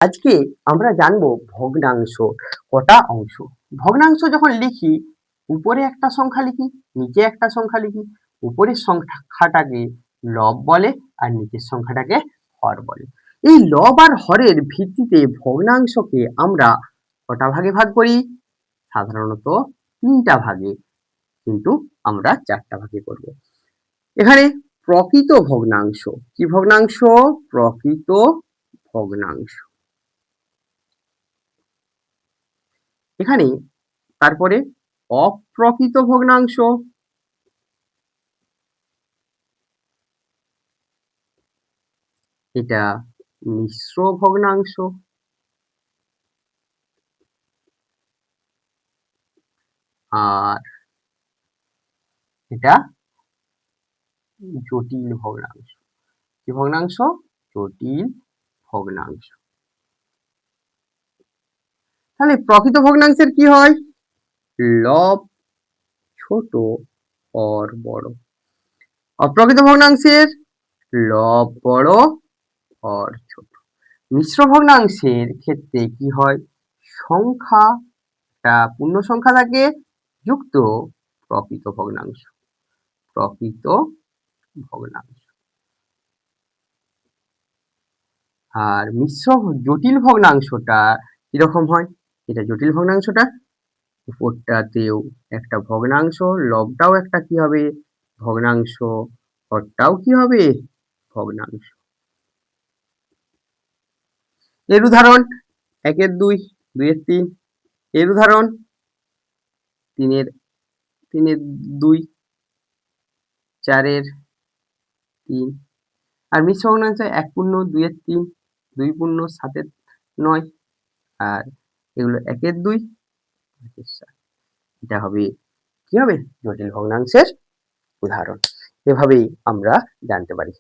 আজকে আমরা জানবো ভগ্নাংশ কটা অংশ। ভগ্নাংশ যখন লিখি উপরে একটা সংখ্যা লিখি, নিচে একটা সংখ্যা লিখি। উপরের সংখ্যাটাকে লব বলে আর নিচের সংখ্যাটাকে হর বলে। এই লব আর হরের ভিত্তিতে ভগ্নাংশকে আমরা কটা ভাগে ভাগ করি? সাধারণত 3টা ভাগে, কিন্তু আমরা 4টা ভাগে করব। এখানে প্রকৃত ভগ্নাংশ, কি ভগ্নাংশ? প্রকৃত ভগ্নাংশ। এখানে তারপরে অপ্রকৃত ভগ্নাংশ, এটা মিশ্র ভগ্নাংশ, আর এটা জটিল ভগ্নাংশ। কি ভগ্নাংশ? জটিল ভগ্নাংশ। তাহলে প্রকৃত ভগ্নাংশের কি হয়? লব ছোট হর বড়। অপ্রকৃত ভগ্নাংশের লব বড় হর ছোট। মিশ্র ভগ্নাংশের ক্ষেত্রে কি হয়? সংখ্যাটা পূর্ণ সংখ্যা থাকে যুক্ত প্রকৃত ভগ্নাংশ। প্রকৃত ভগ্নাংশ। আর মিশ্র জটিল ভগ্নাংশটা কিরকম হয়? এটা জটিল ভগ্নাংশটা উপরটাতেও একটা ভগ্নাংশ, লবটাও একটা কি হবে? ভগ্নাংশ, হরটাও কি হবে? ভগ্নাংশ। এর উদাহরণ 1-এর 2, 2-এর 3। এর উদাহরণ 3-এর 2, 4-এর 3। আর মিশ্র ভগ্নাংশ 1 পূর্ণ, 2-এর 3, 2 পূর্ণ, 7-এর 9। আর এগুলো 1-এর 2, 5-এর 7। এটা হবে কি হবে? জটিল ভগ্নাংশের উদাহরণ। এভাবেই আমরা জানতে পারি।